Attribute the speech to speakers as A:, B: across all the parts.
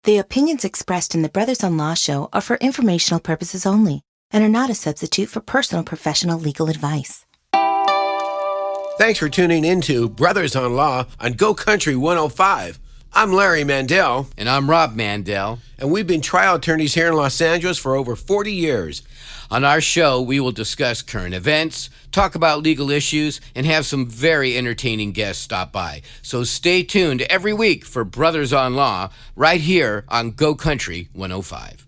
A: The opinions expressed in the Brothers-in-Law show are for informational purposes only and are not a substitute for personal professional legal advice.
B: Thanks for tuning in to Brothers-in-Law on Go Country 105. I'm Larry Mandel.
C: And I'm Rob Mandel.
B: And we've been trial attorneys here in Los Angeles for over 40 years.
C: On our show, we will discuss current events, talk about legal issues, and have some very entertaining guests stop by. So stay tuned every week for Brothers-in-Law right here on Go Country 105.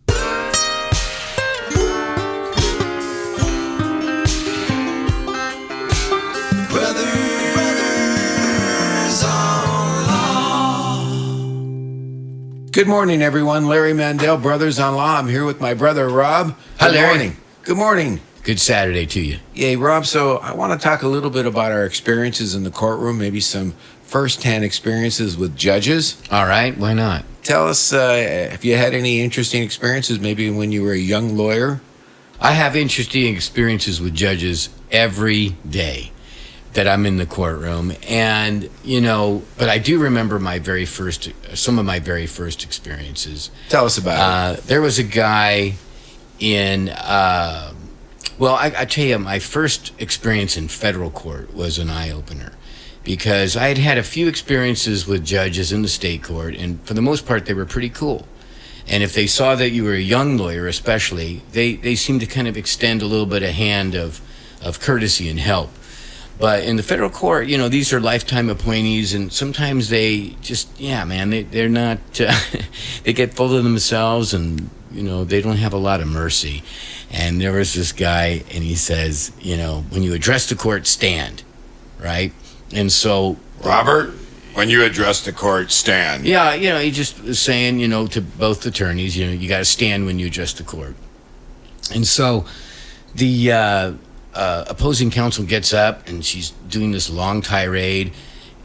B: Good morning, everyone. Larry Mandel, Brothers-in-Law. I'm here with my brother, Rob.
C: Hi, Larry.
B: Good morning. Good morning.
C: Good Saturday to you.
B: Yay, Rob. So I want to talk a little bit about our experiences in the courtroom, maybe some first-hand experiences with judges.
C: All right, why not?
B: Tell us if you had any interesting experiences, maybe when you were a young lawyer.
C: I have interesting experiences with judges every day that I'm in the courtroom, and but I do remember some of my very first experiences.
B: Tell us about it.
C: There was a guy in I tell you, my first experience in federal court was an eye-opener, because I had had a few experiences with judges in the state court, and for the most part they were pretty cool. And if they saw that you were a young lawyer especially, they seemed to kind of extend a little bit of hand of courtesy and help. But in the federal court, these are lifetime appointees, and sometimes they just, they're not, they get full of themselves, and, they don't have a lot of mercy. And there was this guy, and he says, when you address the court, stand, right? And so...
D: Robert, when you address the court, stand.
C: Yeah, he just was saying, to both attorneys, you got to stand when you address the court. And so the... opposing counsel gets up, and she's doing this long tirade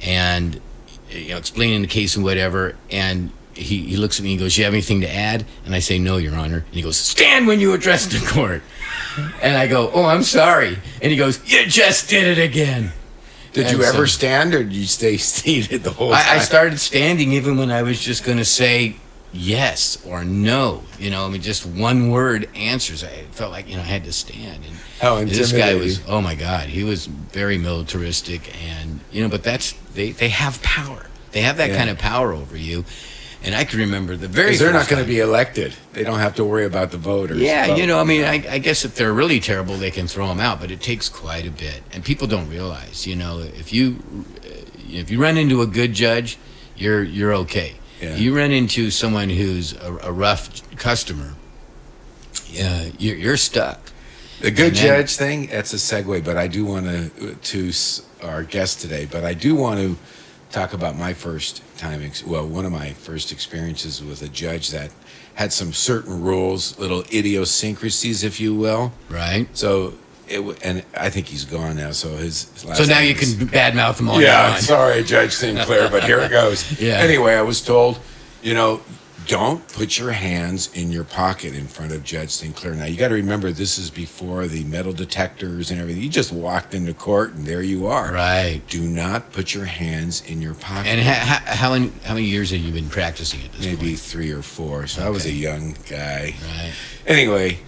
C: and explaining the case and whatever, and he looks at me and goes, "You have anything to add?" And I say, "No, Your Honor." And he goes, "Stand when you address the court." And I go, "Oh, I'm sorry." And he goes, "You just did it again."
B: Did you ever stand, or did you stay seated the whole time?
C: I started standing even when I was just going to say yes or no, just one word answers. I felt like, I had to stand. And
B: how intimidating.
C: This guy was, oh my God, he was very militaristic, and, but they have power. They have that kind of power over you. And I can remember the very first
B: they're not going
C: to
B: be elected. They don't have to worry about the voters.
C: Yeah, I guess if they're really terrible, they can throw them out, but it takes quite a bit. And people don't realize, if you run into a good judge, you're okay. Yeah. You run into someone who's a rough customer, you're stuck.
B: The good judge thing, that's a segue, but I do want to our guest today, but I do want to talk about my first time, one of my first experiences with a judge that had some certain rules, little idiosyncrasies, if you will.
C: Right.
B: So, and I think he's gone now, so his last
C: So now you can badmouth him all you want.
B: Sorry, Judge Sinclair, but here it goes.
C: Yeah.
B: Anyway, I was told, don't put your hands in your pocket in front of Judge Sinclair. Now, you got to remember, this is before the metal detectors and everything. You just walked into court, and there you are.
C: Right.
B: Do not put your hands in your pocket.
C: And how many years have you been practicing at this point?
B: Maybe 3 or 4. So I was a young guy.
C: Right.
B: Anyway,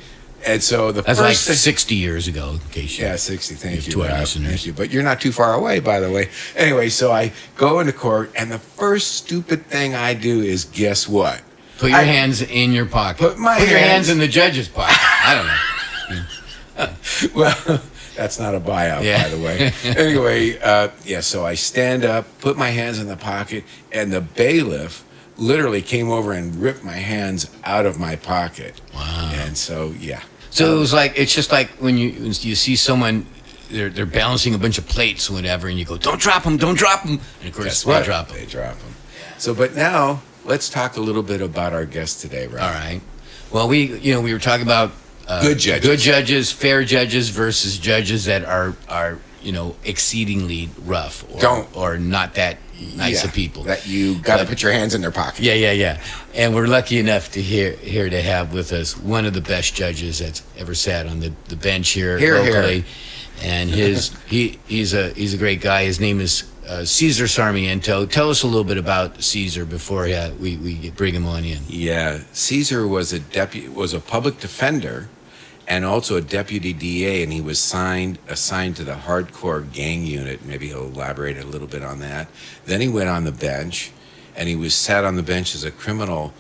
B: and so
C: that's like 60 years ago, in case you...
B: Yeah, 60. Thank you,
C: to our
B: Rob.
C: listeners.
B: Thank you. But you're not too far away, by the way. Anyway, so I go into court, and the first stupid thing I do is, guess what?
C: Put your hands in your pocket.
B: Put
C: your hands in the judge's pocket. I
B: don't know. Well, that's not a buyout, by the way. Anyway, so I stand up, put my hands in the pocket, and the bailiff literally came over and ripped my hands out of my pocket.
C: Wow.
B: And so, yeah.
C: So it's just like when you see someone, they're balancing a bunch of plates or whatever, and you go, "Don't drop them, don't drop them." And of course, they drop them.
B: They drop them. So, but now let's talk a little bit about our guest today, right?
C: All right. Well, we were talking about
B: good judges,
C: fair judges versus judges that are exceeding rough or not that nice of people.
B: That you got to put your hands in their pocket.
C: Yeah. And we're lucky enough to here to have with us one of the best judges that's ever sat on the bench here locally. and he's a great guy. His name is Cesar Sarmiento. Tell us a little bit about Cesar before we bring him on in.
B: Yeah, Cesar was a public defender and also a deputy DA, and he was assigned to the hardcore gang unit. Maybe he'll elaborate a little bit on that. Then he went on the bench, and he was sat on the bench as a criminal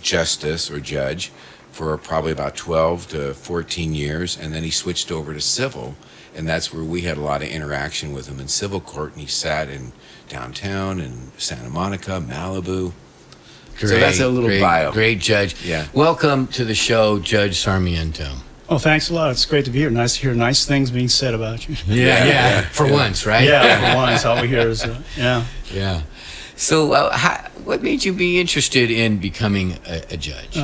B: justice or judge for probably about 12 to 14 years, and then he switched over to civil, and that's where we had a lot of interaction with him in civil court, and he sat in downtown in Santa Monica, Malibu. So that's a little bio.
C: Great judge.
B: Yeah.
C: Welcome to the show, Judge Sarmiento.
E: Oh, thanks a lot. It's great to be here. Nice to hear nice things being said about you.
C: Yeah. For once, right?
E: Yeah, for once. All we hear is, yeah.
C: Yeah. So what made you be interested in becoming a judge?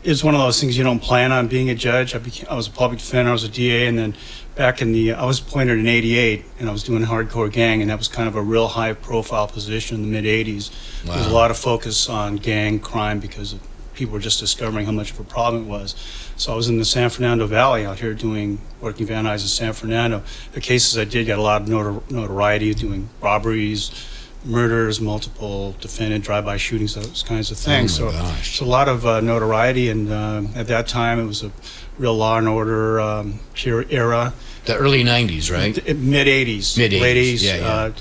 E: It's one of those things you don't plan on being a judge. I was a public defender, I was a DA, and then back I was appointed in '88, and I was doing hardcore gang, and that was kind of a real high-profile position in the mid-'80s.
C: Wow.
E: There was a lot of focus on gang crime because people were just discovering how much of a problem it was. So I was in the San Fernando Valley out here working Van Nuys in San Fernando. The cases I did got a lot of notoriety, doing robberies, murders, multiple defendant drive-by shootings, those kinds of things.
C: Oh my gosh.
E: So a lot of notoriety, and at that time it was a real law and order era.
C: The early 90s, right?
E: Mid-'80s.
C: Mid-'80s,
E: Late 80s.
C: yeah.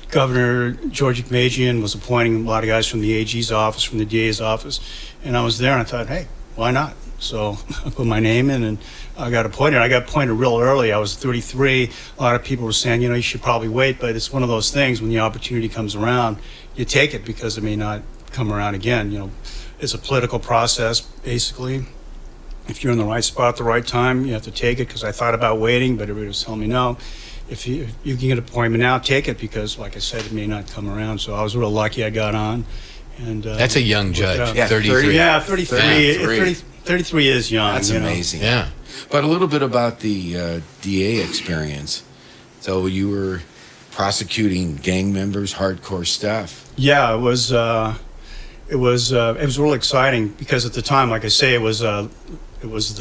E: Governor George Ekmajian was appointing a lot of guys from the AG's office, from the DA's office, and I was there and I thought, hey, why not? So I put my name in and I got appointed. I got appointed real early. I was 33. A lot of people were saying, you should probably wait, but it's one of those things when the opportunity comes around, you take it because it may not come around again. It's a political process, basically. If you're in the right spot at the right time, you have to take it, because I thought about waiting, but everybody was telling me no. If you can get an appointment now, take it, because like I said, it may not come around. So I was real lucky I got on. And
C: that's a young judge.
B: Yeah,
C: 33.
E: Yeah, 33. 33 is young.
B: That's amazing.
C: Yeah.
B: But a little bit about the DA experience. So you were prosecuting gang members, hardcore stuff.
E: Yeah, it was really exciting, because at the time, like I say, it was the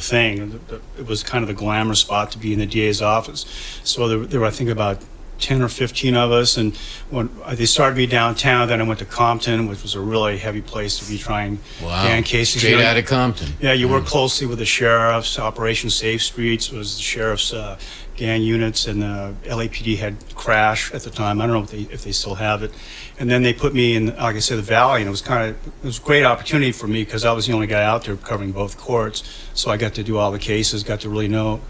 E: thing. It was kind of the glamour spot to be in the DA's office. So there were, I think, about 10 or 15 of us, and when they started me downtown, then I went to Compton, which was a really heavy place to be trying gang cases.
C: Straight out of Compton.
E: Yeah, you work closely with the sheriffs. Operation Safe Streets was the sheriff's gang units, and LAPD had Crash at the time. I don't know if they still have it. And then they put me in, like I said, the Valley, and it was a great opportunity for me, because I was the only guy out there covering both courts. So I got to do all the cases, got to really know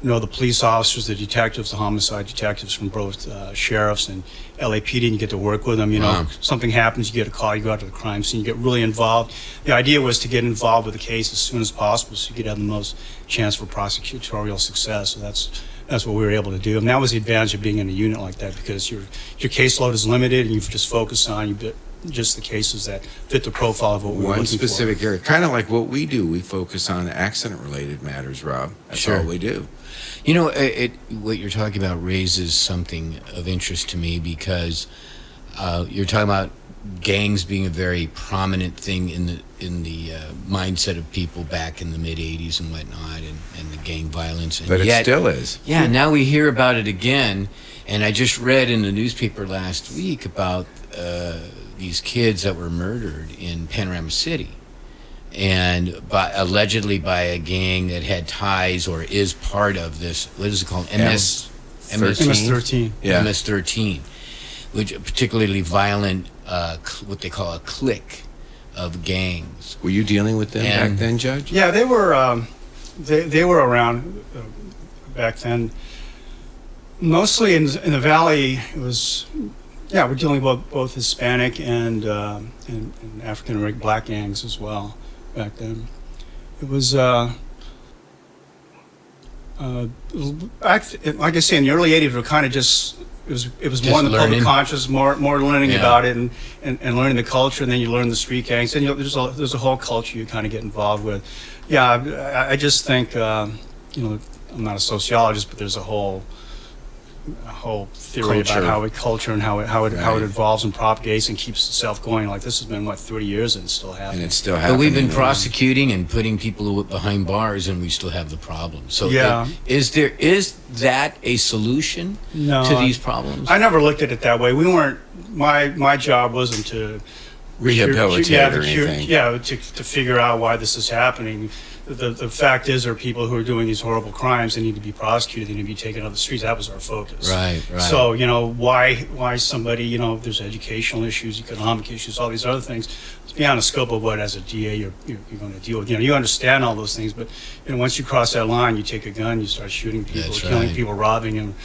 E: the police officers, the detectives, the homicide detectives from both sheriffs and LAPD, and you get to work with them.
C: Wow.
E: Something happens, you get a call, you go out to the crime scene, you get really involved. The idea was to get involved with the case as soon as possible, so you could have the most chance for prosecutorial success. So that's what we were able to do. And that was the advantage of being in a unit like that, because your caseload is limited, and you just focus on just the cases that fit the profile of what we're looking for.
B: One specific area, kind of like what we do. We focus on accident-related matters, Rob. That's all we do.
C: What you're talking about raises something of interest to me, because you're talking about gangs being a very prominent thing in the mindset of people back in the mid-'80s and whatnot, and the gang violence. And
B: But it still is.
C: Yeah, now we hear about it again. And I just read in the newspaper last week about these kids that were murdered in Panorama City, and allegedly by a gang that had ties or is part of this. What is it called?
E: MS-13.
B: Yeah.
C: MS-13, which particularly violent, what they call a clique of gangs.
B: Were you dealing with them back then, Judge?
E: Yeah, they were they were around back then. Mostly in the Valley, it was. Yeah, we're dealing with both Hispanic and African American black gangs as well back then. It was like I say, in the early '80s, we're kind of just it was more in the public conscious, more learning about it, and learning the culture, and then you learn the street gangs, and there's a whole culture you kind of get involved with. Yeah, I just think I'm not a sociologist, but there's a whole whole theory
B: Culture.
E: about culture and how it evolves and propagates and keeps itself going. Like this has been 30 years and it's still happening.
B: And it's still
C: But
B: happening.
C: we've been prosecuting and putting people behind bars, and we still have the problem. So,
E: Yeah.
C: is that a solution
E: No,
C: to these problems?
E: I never looked at it that way. We weren't. My job wasn't to
B: Rehabilitate or anything.
E: to figure out why this is happening. The fact is, there are people who are doing these horrible crimes. They need to be prosecuted. They need to be taken off the streets. That was our focus.
C: Right.
E: So, why somebody, there's educational issues, economic issues, all these other things. It's beyond the scope of what, as a DA, you're going to deal with. You understand all those things, but once you cross that line, you take a gun, you start shooting people,
C: That's
E: killing
C: right.
E: people, robbing and,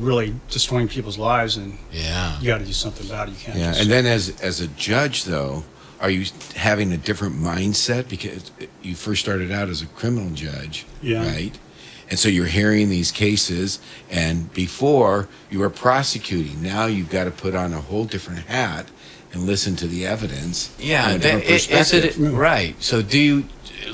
E: really destroying people's lives, and
C: Yeah.
E: you got to do something about it. You can't.
B: Yeah,
E: just,
B: and then as a judge, though, are you having a different mindset because you first started out as a criminal judge,
E: Yeah.
B: right? And so you're hearing these cases, and before you were prosecuting. Now you've got to put on a whole different hat and listen to the evidence.
C: Yeah,
B: from a different
C: is
B: perspective.
C: right. So do you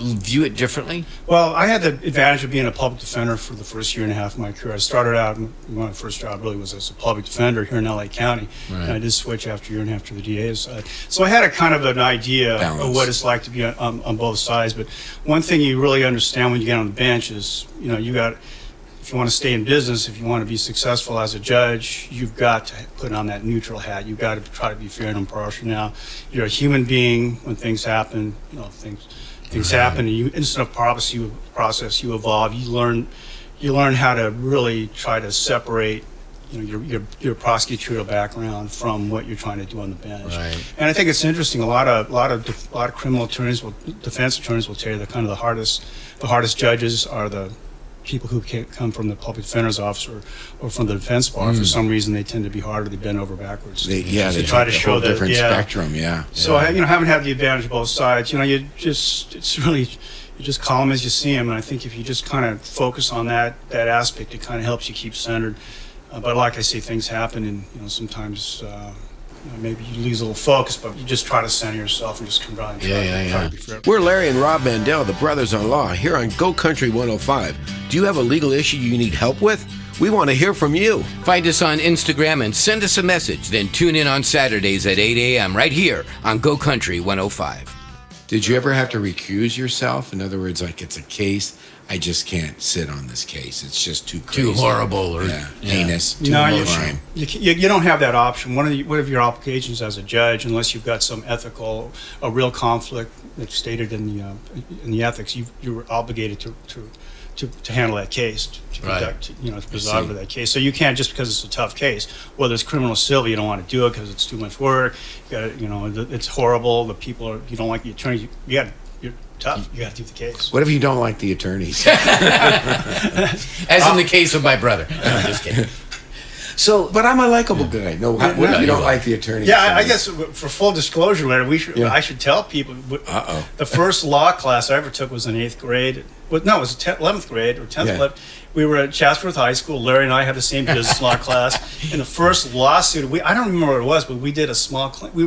C: view it differently?
E: Well, I had the advantage of being a public defender for the first year and a half of my career. I started out, my first job really was as a public defender here in LA County.
C: Right.
E: And I did switch after a year and a half to the DA's side. So I had a kind of an idea
B: Balance.
E: of what it's like to be on both sides. But one thing you really understand when you get on the bench is, if you want to stay in business, if you want to be successful as a judge, you've got to put on that neutral hat. You've got to try to be fair and impartial. Now, you're a human being. When things happen, things happen, and instead of process, you evolve. You learn how to really try to separate, your prosecutorial background from what you're trying to do on the bench.
C: Right.
E: And I think it's interesting. A lot of criminal attorneys, defense attorneys will tell you that kind of the hardest judges are the people who can't come from the public defender's office or from the defense bar. For some reason, they tend to be harder. They bend over backwards.
B: They
E: try to
B: have a
E: show
B: whole
E: that
B: different spectrum. Yeah.
E: So I haven't had the advantage of both sides. You just call them as you see them, and I think if you just kind of focus on that aspect, it kind of helps you keep centered. But like I say, things happen, and sometimes maybe you lose a little focus, but you just try to center yourself and just come down and try to be fair.
F: We're Larry and Rob Mandel, the brothers-in-law, here on Go Country 105. Do you have a legal issue you need help with? We want to hear from you.
C: Find us on Instagram and send us a message. Then tune in on Saturdays at 8 a.m. right here on Go Country 105.
B: Did you ever have to recuse yourself? In other words, like it's a case, I just can't sit on this case. It's just too crazy.
C: Too horrible or
B: heinous. Too
E: No,
B: much crime.
E: you don't have that option. One of your obligations as a judge, unless you've got some a real conflict that's stated in the ethics, you're obligated to handle that case, to conduct, to preside over that case. So you can't, just because it's a tough case, whether it's criminal or civil, you don't want to do it because it's too much work. It's horrible. The people you don't like the attorney. You're tough. You got to do the case.
B: What if you don't like the attorneys?
C: As in the case of my brother. No, I'm just kidding.
B: So, but I'm a likable guy. No, what if you don't like the attorneys?
E: Yeah, I guess for full disclosure, Larry, I should tell people.
B: Uh-oh.
E: The first law class I ever took was in 8th grade. No, it was 11th grade or 10th,
B: Yeah.
E: 11th. We were at Chatsworth High School. Larry and I had the same business law class. In the first lawsuit, I don't remember what it was, but we did a small claim. We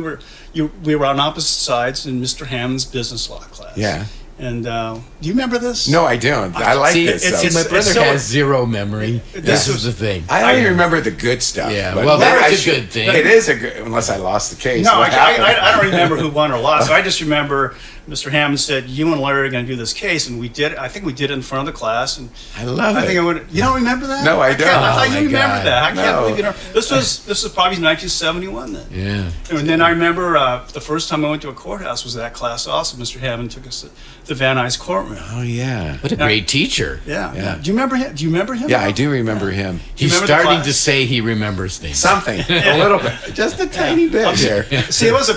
E: were on opposite sides in Mr. Hammond's business law class.
B: Yeah.
E: And do you remember this?
B: No, I don't. I like this.
C: See,
B: though.
C: my brother
E: so-
C: has zero memory. This was the thing.
B: I only remember the good stuff.
C: Yeah,
B: but
C: well,
B: maybe
C: that's
B: I
C: a
B: should-
C: good thing.
B: It is a good, unless I lost the case.
E: No,
B: What happened?
E: I don't remember who won or lost. I just remember Mr. Hammond said, "You and Larry are going to do this case," and we did. I think we did it in front of the class, and
B: I love
E: I
B: it.
E: think I would. You don't remember that?
B: No, I don't.
E: I thought
C: Oh, my
E: you remembered
C: God.
E: that. I can't
B: No.
E: believe you don't. This was probably 1971 then.
C: Yeah.
E: And then I remember the first time I went to a courthouse was that class also. Mr. Hammond took us to the Van Nuys courtroom.
B: Oh yeah.
C: What a great teacher.
E: Yeah.
B: Yeah.
E: Do you remember him? Do you remember him?
B: Yeah, I do remember him.
C: He's
E: remember the
C: starting
E: class?
C: to say he remembers things.
B: Something, a little bit, just a tiny bit here.
E: See, it was a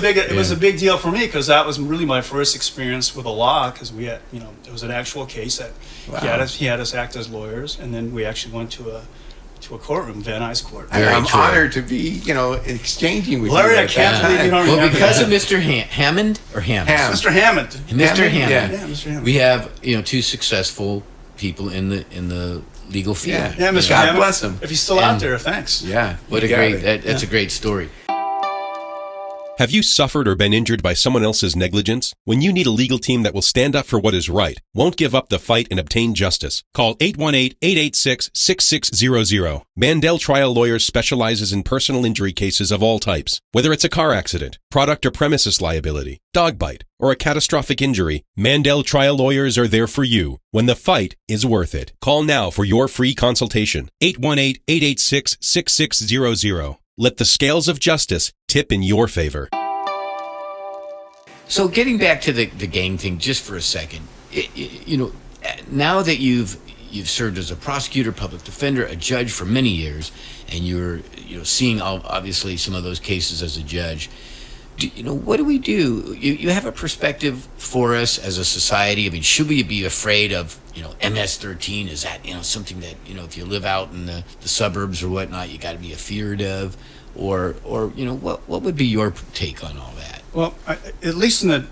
E: big deal for me because that was really my first experience with the law. Because we had, it was an actual case that he had us act as lawyers, and then we actually went to a courtroom, Van Nuys Court.
B: I'm
C: true.
B: honored to be, exchanging with
E: Larry,
B: you.
E: I
B: at
E: can't
B: that
E: believe you
B: time.
E: don't
C: Well,
E: remember
C: because
E: that.
C: of Mr. Hammond or Hammond?
B: Ham.
E: Mr. Hammond.
C: Mr.
B: Hammond,
C: Hammond.
E: Yeah, Mr. Hammond.
C: We have, two successful people in the legal field.
B: Yeah.
E: Yeah, Mr.
B: God
E: Hammond.
B: bless him.
E: If he's still out there, thanks.
B: Yeah.
C: What
B: you
C: a
B: got
C: great
B: it.
C: that's a great story.
G: Have you suffered or been injured by someone else's negligence? When you need a legal team that will stand up for what is right, won't give up the fight and obtain justice, call 818-886-6600. Mandel Trial Lawyers specializes in personal injury cases of all types. Whether it's a car accident, product or premises liability, dog bite, or a catastrophic injury, Mandel Trial Lawyers are there for you when the fight is worth it. Call now for your free consultation. 818-886-6600. Let the scales of justice tip in your favor.
C: So getting back to the gang thing just for a second, now that you've served as a prosecutor, public defender, a judge for many years, and you're seeing obviously some of those cases as a judge, what do we do? You have a perspective for us as a society? I mean, should we be afraid of MS-13? Is that something that if you live out in the suburbs or whatnot, you got to be afeared of, or what would be your take on all that?
E: Well, at least in the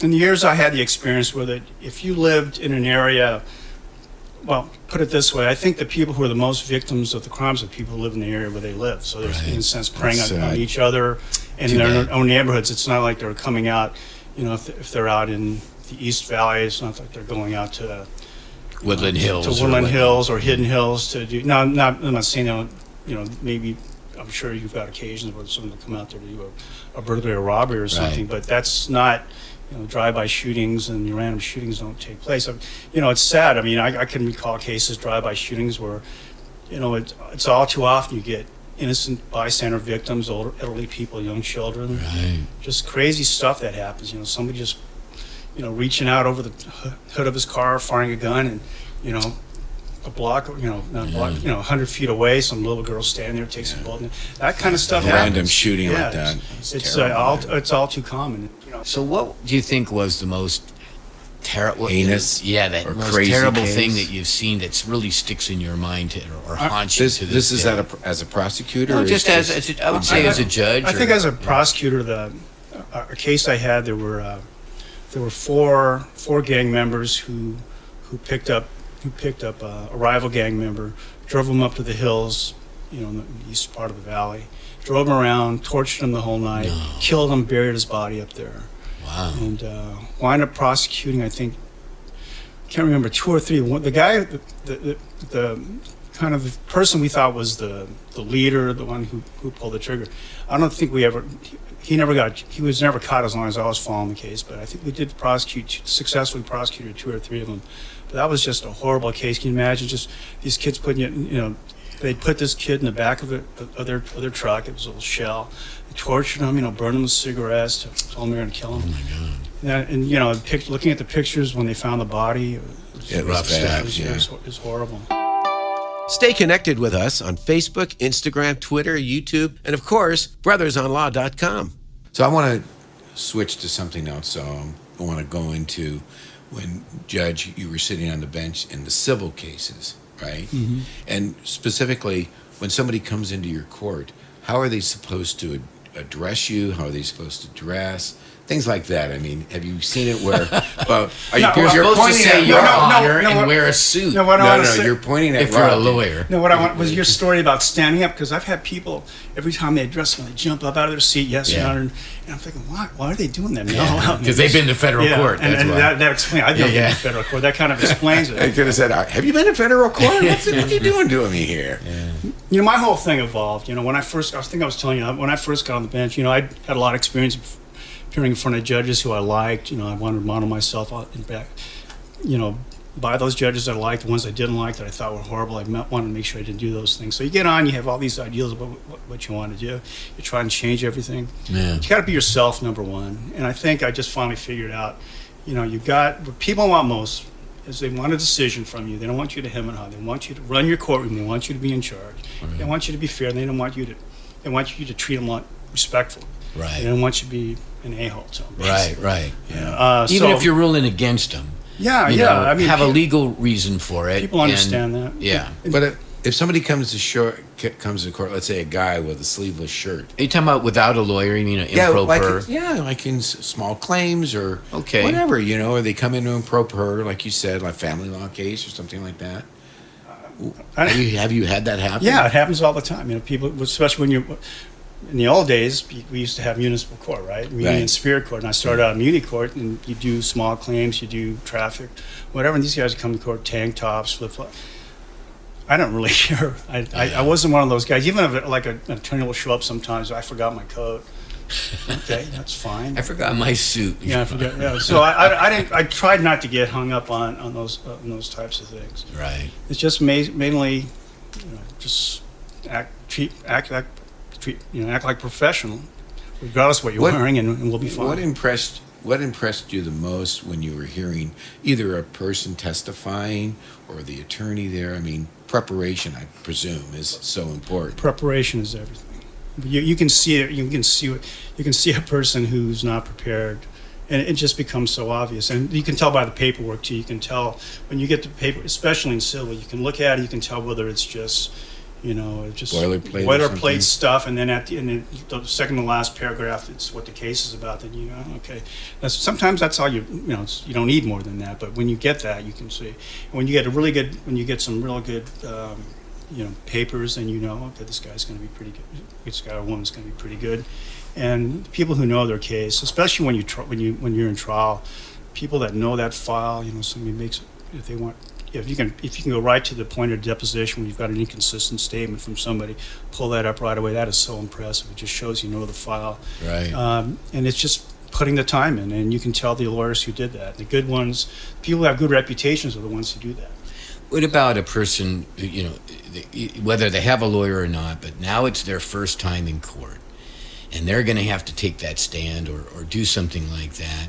E: years I had the experience with it, if you lived in an area, well, put it this way, I think the people who are the most victims of the crimes are people who live in the area where they live. So there's, in a sense, preying on each other in their own neighborhoods. It's not like they're coming out, if they're out in the East Valley, it's not like they're going out to
C: Woodland Hills
E: or Hidden Hills to do. No, I'm not saying maybe. I'm sure you've got occasions where someone will come out there to do a burglary or robbery or something, but that's not, drive-by shootings and random shootings don't take place. It's sad. I mean, I can recall cases, drive-by shootings where, it's all too often you get innocent bystander victims, elderly people, young children, just crazy stuff that happens. Somebody just, reaching out over the hood of his car, firing a gun, and, a block, not a block, 100 feet away, some little girl standing there takes a bullet. That kind of stuff happens.
B: Random shooting like that.
E: It's all too common.
C: So what do you think was the most terrible,
B: heinous,
C: that most
B: crazy
C: terrible
B: case?
C: Thing that you've seen that's really sticks in your mind or haunts you to this
B: is
C: day?
B: as a prosecutor?
C: No, just as I would say as a judge.
E: I think as a prosecutor, a case I had, there were four gang members who picked up a rival gang member, drove him up to the hills, in the east part of the valley, drove him around, tortured him the whole night, killed him, buried his body up there.
C: Wow.
E: And wound up prosecuting, I think, can't remember, 2 or 3. The guy, the kind of the person we thought was the leader, the one who pulled the trigger, I don't think he was never caught as long as I was following the case, but I think we did successfully prosecuted 2 or 3 of them. But that was just a horrible case. Can you imagine just these kids putting they put this kid in the back of their truck. It was a little shell. They tortured him, burned him with cigarettes, told him they were going to kill him.
C: Oh my God.
E: And looking at the pictures when they found the body,
B: it was bad.
E: It was horrible.
F: Stay connected with us on Facebook, Instagram, Twitter, YouTube, and of course, brothersonlaw.com.
B: So I want to switch to something else. So I want to go into when, Judge, you were sitting on the bench in the civil cases, right? Mm-hmm. And specifically, when somebody comes into your court, how are they supposed to address you? How are they supposed to dress? Things like that. I mean, have you seen it where, well,
C: you're supposed to say your honor and wear a suit.
E: No,
B: you're pointing at
C: if you're a lawyer.
E: No, what I want was your story about standing up, because I've had people, every time they address me, they jump up out of their seat, yes, Your Honor, and I'm thinking, why are they doing that?
C: Because they've been to federal court.
E: And that explains, I've been to federal court. That kind of explains it.
B: I could have said, have you been to federal court? What are you doing to me here?
E: Yeah. My whole thing evolved. When I first got on the bench, I had a lot of experience appearing in front of judges who I liked. I wanted to model myself in back, by those judges I liked, the ones I didn't like that I thought were horrible. I wanted to make sure I didn't do those things. So you get on, you have all these ideals about what you want to do. You try and change everything. Yeah. You got to be yourself, number one. And I think I just finally figured out, what people want most is they want a decision from you. They don't want you to hem and haw. They want you to run your courtroom. They want you to be in charge. Right. They want you to be fair. They want you to treat them respectfully.
C: Right.
E: They don't want you to be an a-hole to them.
C: Right.
E: Yeah.
C: Even if you're ruling against them.
E: Yeah.
C: I mean, have a legal reason for it.
E: People understand that.
C: Yeah.
B: But if somebody comes to court, let's say a guy with a sleeveless shirt.
C: Are you talking about without a lawyer? You mean an improper?
B: Like in small claims or whatever, or they come into improper, like you said, like family law case or something like that. Have you had that happen?
E: Yeah, it happens all the time. People, especially in the old days, we used to have municipal court, right? Muni and Superior Court. And I started out in Muni Court, and you do small claims, you do traffic, whatever. And these guys come to court, tank tops, flip-flop. I don't really care. I wasn't one of those guys. Even if an attorney will show up sometimes, I forgot my coat. Okay, that's fine.
C: I forgot my suit.
E: Yeah, I forgot. Yeah, so I didn't. I tried not to get hung up on those types of things.
C: Right.
E: It's just mainly, just act like professional, regardless of what you're wearing, and we'll be fine.
B: What impressed you the most when you were hearing either a person testifying or the attorney there? I mean, preparation, I presume, is so important.
E: Preparation is everything. You can see it. You can see a person who's not prepared, and it just becomes so obvious. And you can tell by the paperwork too. You can tell when you get the paper, especially in civil. You can look at it. You can tell whether it's just boilerplate stuff, and then the second to last paragraph, it's what the case is about. Then okay. Sometimes that's all you don't need more than that. But when you get that, you can see. And when you get some real good, papers, and okay, this guy's going to be pretty good. This guy or woman's going to be pretty good. And people who know their case, especially when you're in trial, people that know that file, somebody makes if you can go right to the point of deposition when you've got an inconsistent statement from somebody, pull that up right away. That is so impressive. It just shows you know the file.
C: Right.
E: And it's just putting the time in, and you can tell the lawyers who did that. The good ones, people who have good reputations, are the ones who do that.
C: What about a person, whether they have a lawyer or not, but now it's their first time in court, and they're going to have to take that stand or do something like that?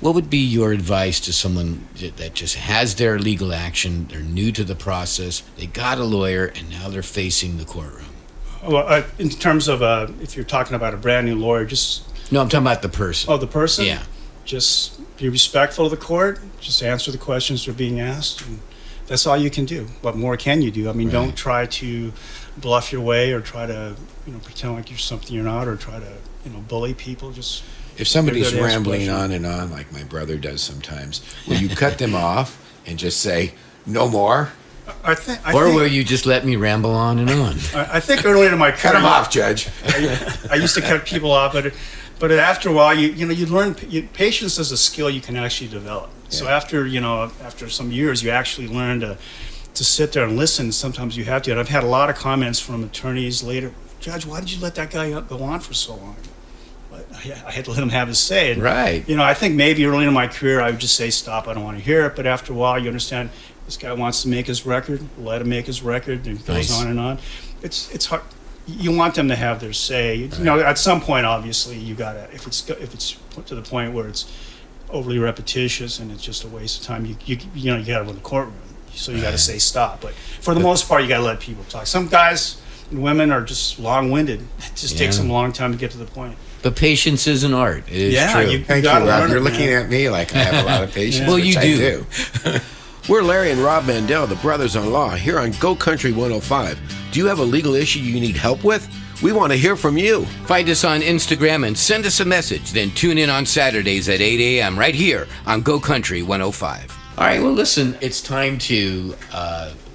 C: What would be your advice to someone that just has their legal action, they're new to the process, they got a lawyer, and now they're facing the courtroom?
E: Well, in terms of if you're talking about a brand new lawyer,
C: No, I'm talking about the person.
E: Oh, the person?
C: Yeah.
E: Just be respectful of the court, just answer the questions that are being asked, and that's all you can do. What more can you do? I mean, Don't try to bluff your way or try to, pretend like you're something you're not, or try to, bully people. Just
B: if somebody's rambling on and on, like my brother does sometimes, will you cut them off and just say, no more?
C: Will you just let me ramble on and on?
E: I think earlier in my career,
B: cut them off, Judge.
E: I used to cut people off, but after a while, you learn patience is a skill you can actually develop. Yeah. So after some years, you actually learn to sit there and listen. Sometimes you have to. And I've had a lot of comments from attorneys later. Judge, why did you let that guy go on for so long? But I had to let him have his say. And,
C: right.
E: I think maybe early in my career, I would just say, stop, I don't want to hear it. But after a while, you understand, this guy wants to make his record, let him make his record, and it goes on and on. It's hard. You want them to have their say. Right. At some point, obviously, you gotta. If it's to the point where it's overly repetitious and it's just a waste of time, you gotta run the courtroom. So you gotta say stop. But for the most part, you gotta let people talk. Some guys and women are just long-winded. It just takes them a long time to get to the point.
C: But patience is an art. It is true.
B: Thank you, Rob. You're looking at me like I have a lot of patience.
C: Well, you do.
F: We're Larry and Rob Mandel, the brothers-in-law, here on Go Country 105. Do you have a legal issue you need help with? We want to hear from you.
C: Find us on Instagram and send us a message. Then tune in on Saturdays at 8 a.m. right here on Go Country 105. All right, well, listen, it's time to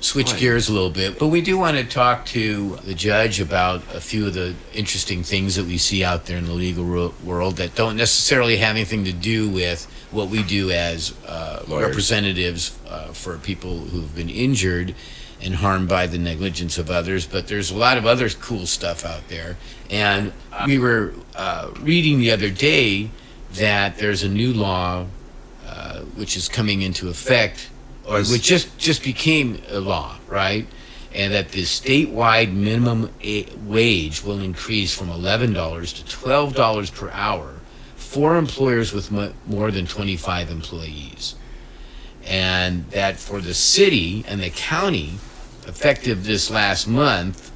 C: switch gears a little bit. But we do want to talk to the judge about a few of the interesting things that we see out there in the legal world that don't necessarily have anything to do with what we do as representatives for people who've been injured and harmed by the negligence of others. But there's a lot of other cool stuff out there. And we were reading the other day that there's a new law which is coming into effect, or which just became a law, right? And that the statewide minimum wage will increase from $11 to $12 per hour for employers with more than 25 employees. And that for the city and the county, effective this last month,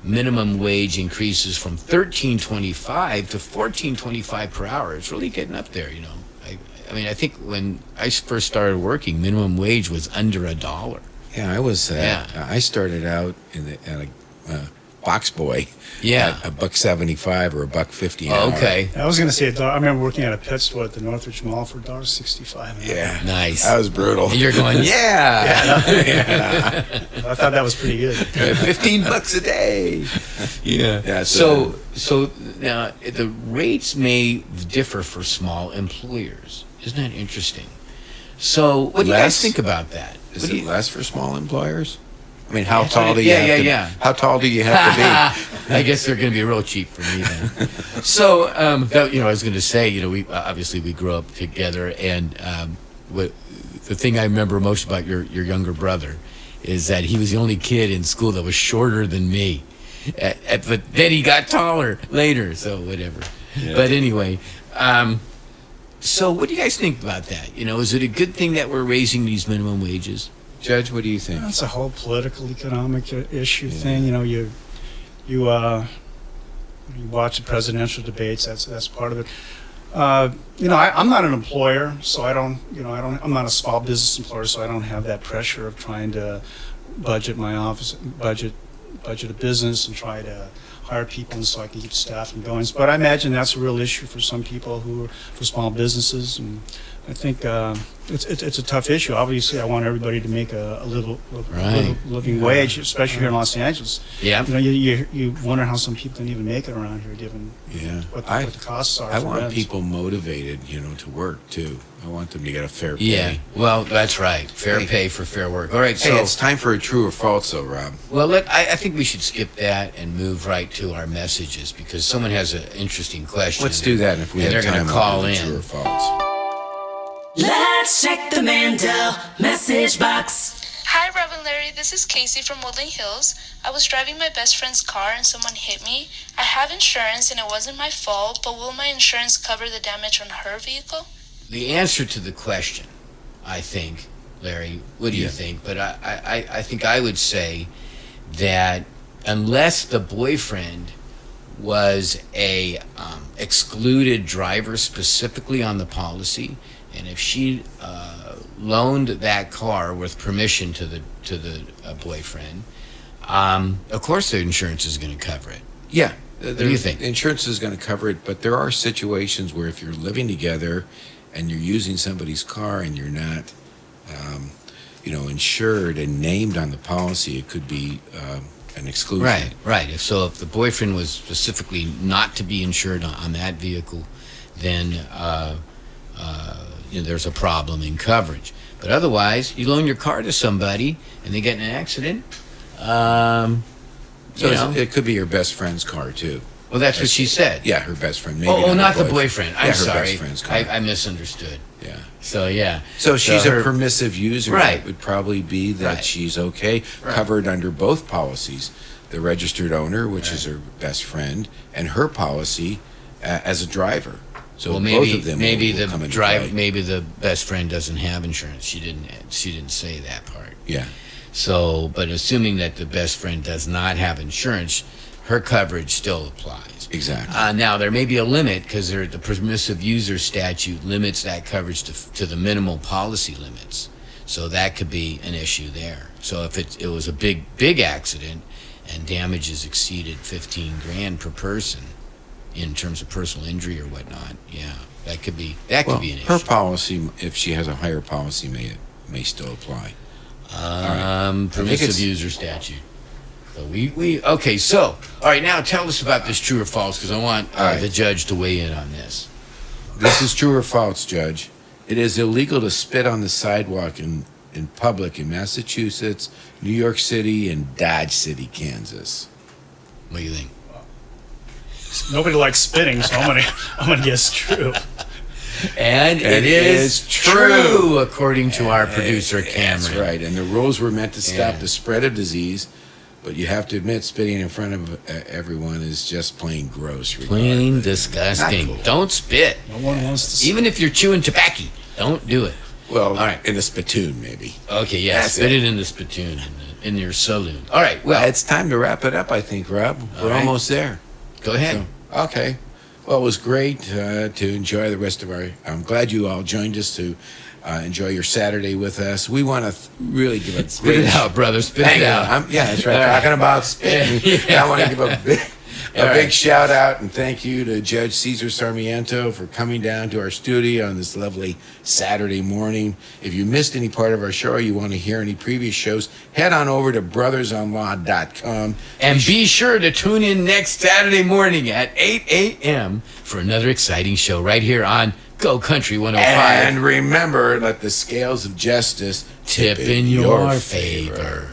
C: minimum wage increases from $13.25 to $14.25 per hour. It's really getting up there, I mean, I think when I first started working, minimum wage was under $1.
B: Yeah, I was. I started out at box boy.
C: Yeah.
B: At $1.75 or $1.50 an hour.
C: Okay.
E: I was going to say, I remember working at a pet store at the Northridge Mall for $1.65.
B: Yeah.
C: Nice.
B: That was brutal.
C: And you're going, yeah.
E: I thought that was pretty good.
B: $15 a day.
C: Yeah.
B: Yeah,
C: So now the rates may differ for small employers. Isn't that interesting? So what do you guys
B: Less?
C: think about that?
B: Is
C: What do
B: it
C: you-
B: less for small employers? I mean, how tall do you
C: Yeah,
B: have
C: yeah,
B: to
C: yeah.
B: How tall do you have to
C: I guess they're going to be real cheap for me then. So, I was going to say, we obviously we grew up together, and the thing I remember most about your younger brother is that he was the only kid in school that was shorter than me. But then he got taller later, so whatever.
B: Yeah.
C: But anyway, so what do you guys think about that? Is it a good thing that we're raising these minimum wages?
B: Judge, what do you think?
E: That's a whole political, economic issue thing. You watch the presidential debates. That's part of it. I'm not an employer, so I'm not a small business employer, so I don't have that pressure of trying to budget my office, budget a business, and try to hire people so I can keep staffing going. But I imagine that's a real issue for some people for small businesses, and I think it's a tough issue. Obviously, I want everybody to make a living wage, especially here in Los Angeles.
C: Yeah.
E: You wonder how some people can even make it around here, given what the costs are.
B: I
E: for
B: want
E: rent.
B: people motivated, to work too. I want them to get a fair pay.
C: Yeah. Well, that's right. Fair pay for fair work. All right.
B: Hey,
C: So
B: it's time for a true or false, though, Rob.
C: Well, I think we should skip that and move right to our messages because someone has an interesting question.
B: Let's do that. And if we
C: And
B: have
C: they're
B: time,
C: gonna
B: I'll
C: call
B: do the
C: in.
B: true or false.
H: Let's check the Mandel message box.
I: Hi, Rob and Larry. This is Casey from Woodland Hills. I was driving my best friend's car and someone hit me. I have insurance and it wasn't my fault, but will my insurance cover the damage on her vehicle?
C: The answer to the question, I think, Larry, what do you think? But I think I would say that unless the boyfriend was a excluded driver specifically on the policy, and if she loaned that car with permission to the boyfriend, of course the insurance is going to cover it.
B: Yeah.
C: What do you think?
B: Insurance is going to cover it, but there are situations where if you're living together and you're using somebody's car and you're not, insured and named on the policy, it could be an exclusion.
C: Right. If the boyfriend was specifically not to be insured on that vehicle, then there's a problem in coverage. But otherwise, you loan your car to somebody and they get in an accident.
B: It could be your best friend's car too.
C: Well, that's what she said.
B: Yeah, her best friend. Maybe
C: not the boyfriend. I'm
B: her
C: sorry.
B: best friend's car.
C: I misunderstood.
B: Yeah.
C: So, yeah.
B: So she's
C: her
B: a permissive user.
C: Right.
B: It would probably be that
C: Right.
B: she's okay, covered under both policies. The registered owner, which is her best friend, and her policy as a driver. So
C: well,
B: both of them
C: maybe
B: will
C: the
B: come into play.
C: maybe the best friend doesn't have insurance. She didn't say that part.
B: Yeah.
C: So, but assuming that the best friend does not have insurance, her coverage still applies.
B: Exactly.
C: Now, there may be a limit because the permissive user statute limits that coverage to the minimal policy limits. So that could be an issue there. So if it was a big accident and damages exceeded $15,000 per person in terms of personal injury or whatnot, that could be an issue.
B: Her policy, if she has a higher policy, may still apply.
C: Permissive user statute. So okay. So all right, now tell us about this true or false because I want the judge to weigh in on this.
B: This is true or false, Judge. It is illegal to spit on the sidewalk in public in Massachusetts, New York City, and Dodge City, Kansas.
C: What do you think?
E: Nobody likes spitting, so I'm gonna guess true.
C: And it is true, according to our producer, Cameron.
B: That's right. And the rules were meant to stop the spread of disease, but you have to admit spitting in front of everyone is just plain gross.
C: Plain disgusting.
B: Not cool.
C: Don't spit.
E: No one wants to.
C: Even if you're chewing tobacco, don't do it.
B: Well,
C: all right.
B: In a spittoon, maybe.
C: Okay, yeah,
B: That's
C: spit it in the spittoon in your saloon. All right, well,
B: it's time to wrap it up, I think, Rob. We're almost there.
C: Go ahead.
B: Okay. Well, it was great to enjoy the rest of I'm glad you all joined us to enjoy your Saturday with us. We want to really give a
C: Spit it out, brother. Spit it out.
B: Yeah, that's right. Talking about spitting. I want to give a big shout out and thank you to Judge Cesar Sarmiento for coming down to our studio on this lovely Saturday morning. If you missed any part of our show or you want to hear any previous shows, head on over to brothersonlaw.com.
C: And be sure to tune in next Saturday morning at 8 a.m. for another exciting show right here on Go Country 105.
B: And remember, let the scales of justice
C: tip in your favor.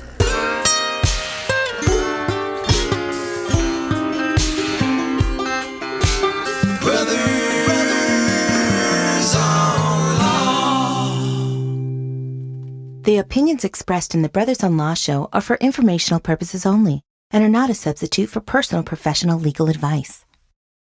A: The opinions expressed in the Brothers on Law show are for informational purposes only and are not a substitute for personal professional legal advice.